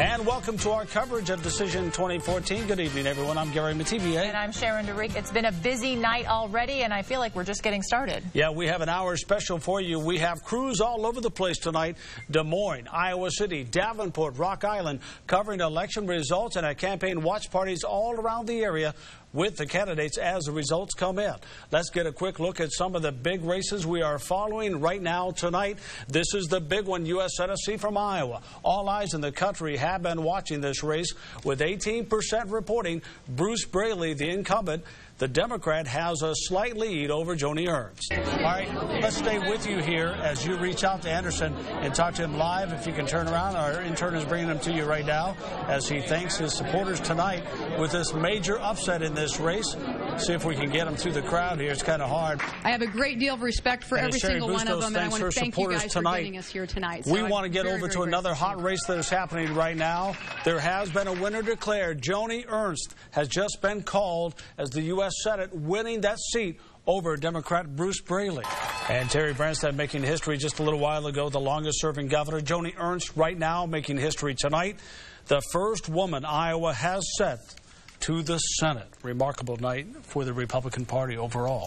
And welcome to our coverage of Decision 2014. Good evening, everyone. I'm Gary Metivier. And I'm Sharon DeRick. It's been a busy night already, and I feel like we're just getting started. Yeah, we have an hour special for you. We have crews all over the place tonight. Des Moines, Iowa City, Davenport, Rock Island, covering election results and at campaign watch parties all around the area with the candidates as the results come in. Let's get a quick look at some of the big races we are following right now tonight. This is the big one, U.S. Senate seat from Iowa. All eyes in the country have been watching this race, with 18% reporting Bruce Braley, the incumbent. The Democrat has a slight lead over Joni Ernst. All right, let's stay with you here as you reach out to Anderson and talk to him live. If you can turn around, our intern is bringing him to you right now as he thanks his supporters tonight with this major upset in this race. See if we can get him through the crowd here. It's kind of hard. I have a great deal of respect for every single one of them, and I want to thank you guys for getting us here tonight. We want to get over to another hot race that is happening right now. There has been a winner declared. Joni Ernst has just been called as the U.S. Senate, winning that seat over Democrat Bruce Braley. And Terry Branstad making history just a little while ago, the longest-serving governor. Joni Ernst right now making history tonight. The first woman Iowa has sent to the Senate. Remarkable night for the Republican Party overall.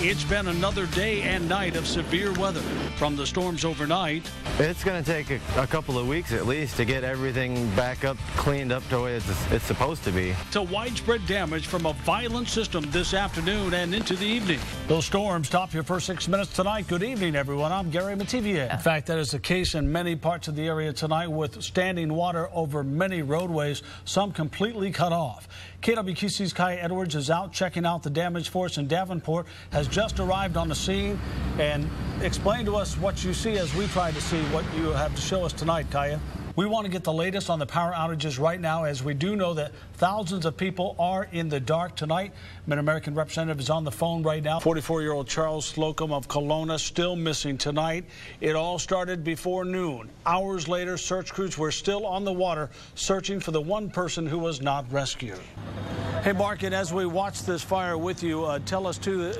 It's been another day and night of severe weather. From the storms overnight. It's going to take a couple of weeks at least to get everything back up, cleaned up to the way it's supposed to be. To widespread damage from a violent system this afternoon and into the evening. Those storms top your first 6 minutes tonight. Good evening, everyone. I'm Gary Metivier. In fact, that is the case in many parts of the area tonight, with standing water over many roadways, some completely cut off. KWQC's Kai Edwards is out checking out the damage for us in Davenport, has just arrived on the scene, and explain to us what you see as we try to see what you have to show us tonight, Kaya. We want to get the latest on the power outages right now, as we do know that thousands of people are in the dark tonight. Mid-American representative is on the phone right now. 44-year-old Charles Slocum of Kelowna still missing tonight. It all started before noon. Hours later, search crews were still on the water searching for the one person who was not rescued. Hey, Mark, and as we watch this fire with you, tell us, too,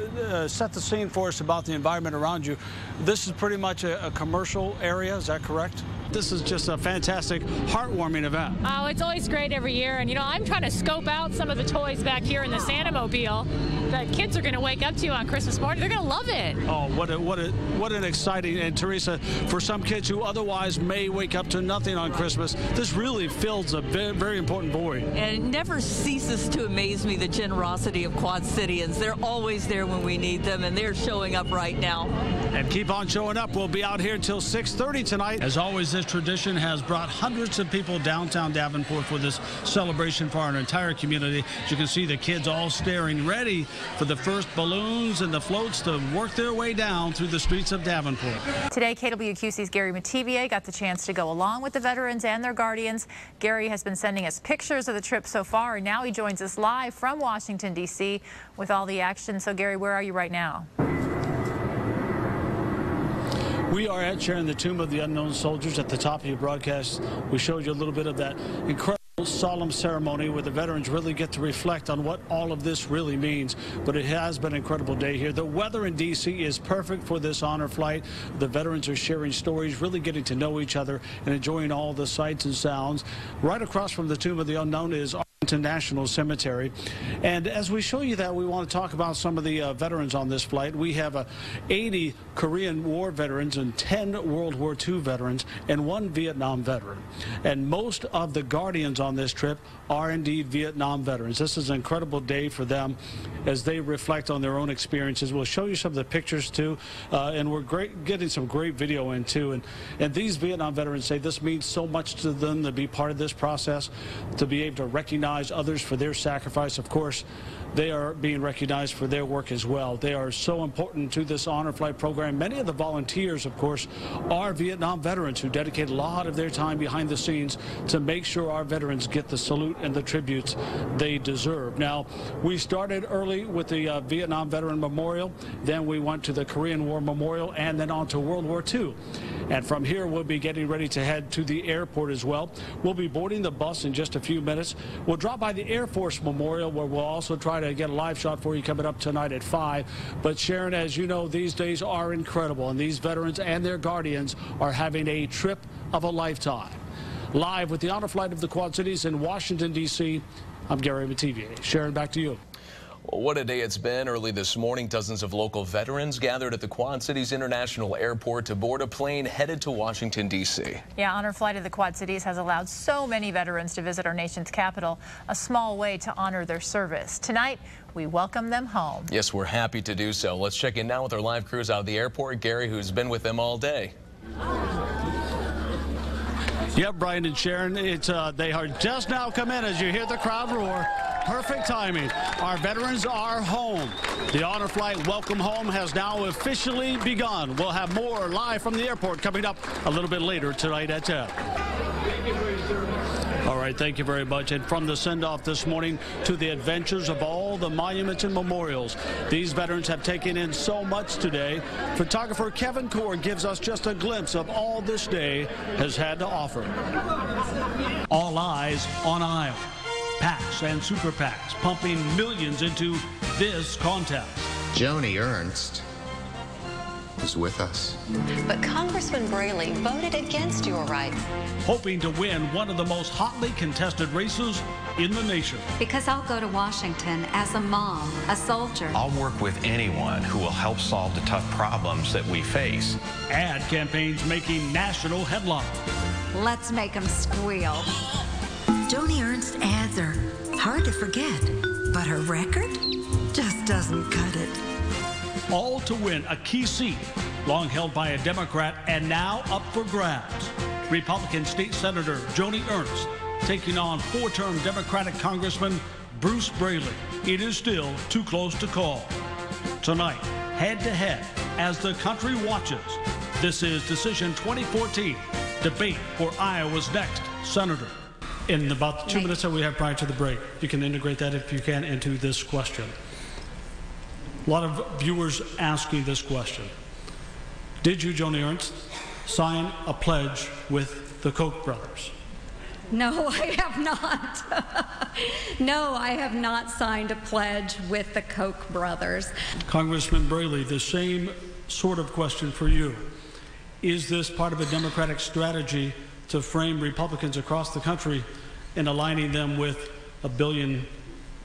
set the scene for us about the environment around you. This is pretty much a commercial area, is that correct? This is just a fantastic, heartwarming event. Oh, it's always great every year. And, you know, I'm trying to scope out some of the toys back here in the Santa-mobile that kids are going to wake up to on Christmas morning. They're going to love it. Oh, what an exciting, and Teresa, for some kids who otherwise may wake up to nothing on Christmas, this really fills a very, very important void. And it never ceases to amaze me, the generosity of Quad Cityans. They're always there when we need them, and they're showing up right now. And keep on showing up. We'll be out here until 6:30 tonight. As always, this tradition has brought hundreds of people downtown Davenport for this celebration for our entire community. As you can see, the kids all staring, ready for the first balloons and the floats to work their way down through the streets of Davenport. Today, KWQC's Gary Metivier got the chance to go along with the veterans and their guardians. Gary has been sending us pictures of the trip so far, and now he joins us live from Washington, D.C. with all the action. So, Gary, where are you right now? We are at Sharon, the Tomb of the Unknown Soldiers. At the top of your broadcast, we showed you a little bit of that incredible solemn ceremony where the veterans really get to reflect on what all of this really means. But it has been an incredible day here. The weather in D.C. is perfect for this honor flight. The veterans are sharing stories, really getting to know each other and enjoying all the sights and sounds. Right across from the Tomb of the Unknown is National Cemetery. And as we show you that, we want to talk about some of the veterans on this flight. We have 80 Korean War veterans and 10 World War II veterans and 1 Vietnam veteran. And most of the guardians on this trip are indeed Vietnam veterans. This is an incredible day for them as they reflect on their own experiences. We'll show you some of the pictures too, and we're getting some great video in too. And these Vietnam veterans say this means so much to them to be part of this process, to be able to recognize others for their sacrifice. Of course, they are being recognized for their work as well. They are so important to this honor flight program. Many of the volunteers, of course, are Vietnam veterans who dedicate a lot of their time behind the scenes to make sure our veterans get the salute and the tributes they deserve. Now, we started early with the Vietnam Veteran Memorial, then we went to the Korean War Memorial, and then on to World War II. And from here, we'll be getting ready to head to the airport as well. We'll be boarding the bus in just a few minutes. We'll drop by the Air Force Memorial, where we'll also try to get a live shot for you coming up tonight at 5. But Sharon, as you know, these days are incredible, and these veterans and their guardians are having a trip of a lifetime. Live with the honor flight of the Quad Cities in Washington, D.C., I'm Gary Metivier. Sharon, back to you. Well, what a day it's been. Early this morning, dozens of local veterans gathered at the Quad Cities International Airport to board a plane headed to Washington, D.C. Yeah, honor flight of the Quad Cities has allowed so many veterans to visit our nation's capital, a small way to honor their service. Tonight, we welcome them home. Yes, we're happy to do so. Let's check in now with our live crews out of the airport. Gary, who's been with them all day. Yep, Brian and Sharon, they are just now come in as you hear the crowd roar. Perfect timing. Our veterans are home. The honor flight welcome home has now officially begun. We'll have more live from the airport coming up a little bit later tonight at 10. All right, thank you very much. And from the send-off this morning to the adventures of all the monuments and memorials, these veterans have taken in so much today. Photographer Kevin Core gives us just a glimpse of all this day has had to offer. All eyes on Iowa. PACs and super PACs pumping millions into this contest. Joni Ernst is with us. But Congressman Braley voted against your rights. Hoping to win one of the most hotly contested races in the nation. Because I'll go to Washington as a mom, a soldier. I'll work with anyone who will help solve the tough problems that we face. Ad campaigns making national headlines. Let's make them squeal. Joni Ernst ads are hard to forget, but her record just doesn't cut it. All to win a key seat, long held by a Democrat and now up for grabs. Republican State Senator Joni Ernst taking on four-term Democratic Congressman Bruce Braley. It is still too close to call. Tonight, head-to-head, as the country watches, this is Decision 2014, debate for Iowa's next senator. In about the 2 minutes that we have prior to the break, you can integrate that, if you can, into this question. A lot of viewers asking this question. Did you, Joni Ernst, sign a pledge with the Koch brothers? No, I have not. No, I have not signed a pledge with the Koch brothers. Congressman Braley, the same sort of question for you. Is this part of a Democratic strategy to frame Republicans across the country in aligning them with a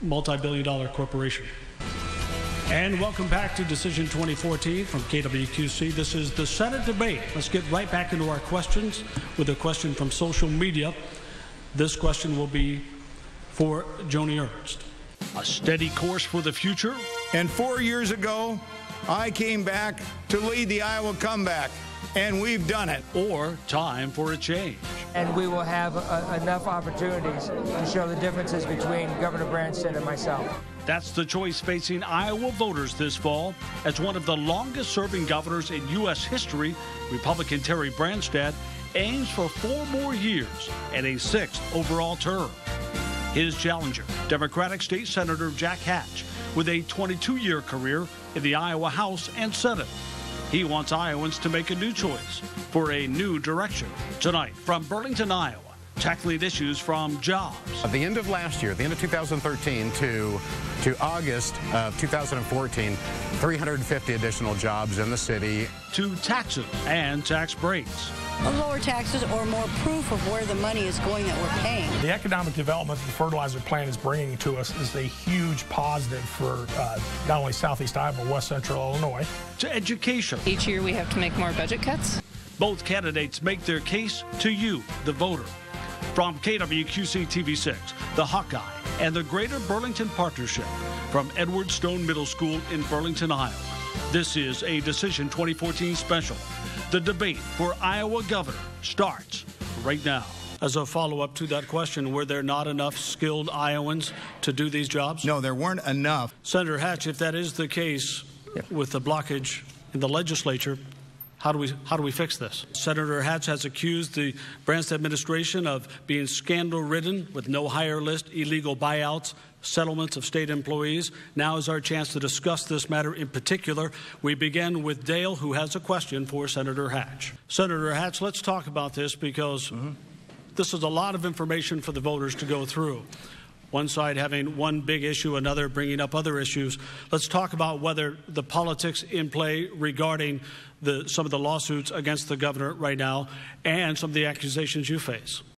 multi-billion-dollar corporation? And welcome back to Decision 2014 from Kwqc. This is the Senate debate. Let's get right back into our questions with a question from social media. This question will be for Joni Ernst. A steady course for the future? And 4 years ago, I came back to lead the Iowa comeback, and we've done it. Or time for a change. And we will have enough opportunities to show the differences between Governor Branstad and myself. That's the choice facing Iowa voters this fall. As one of the longest-serving governors in U.S. history, Republican Terry Branstad aims for 4 more years and a 6th overall term. His challenger, Democratic State Senator Jack Hatch, with a 22-year career in the Iowa House and Senate. He wants Iowans to make a new choice for a new direction. Tonight, from Burlington, Iowa, tackling issues from jobs. At the end of last year, the end of 2013 to August of 2014, 350 additional jobs in the city. To taxes and tax breaks. Lower taxes or more proof of where the money is going that we're paying. The economic development that the fertilizer plant is bringing to us is a huge positive for not only Southeast Iowa, but West Central Illinois. To education. Each year we have to make more budget cuts. Both candidates make their case to you, the voter. From Kwqc TV6, the Hawkeye, and the Greater Burlington Partnership, from Edward Stone Middle School in Burlington, Iowa. This is a Decision 2014 special. The debate for Iowa governor starts right now. As a follow-up to that question, were there not enough skilled Iowans to do these jobs? No, there weren't enough. Senator Hatch, if that is the case, with the blockage in the legislature, how do we fix this? Senator Hatch has accused the Branstad administration of being scandal-ridden with no hire list, illegal buyouts, settlements of state employees. Now is our chance to discuss this matter in particular. We begin with Dale, who has a question for Senator Hatch. Senator Hatch, let's talk about this because this is a lot of information for the voters to go through. One side having one big issue, another bringing up other issues. Let's talk about whether the politics in play regarding some of the lawsuits against the governor right now and some of the accusations you face.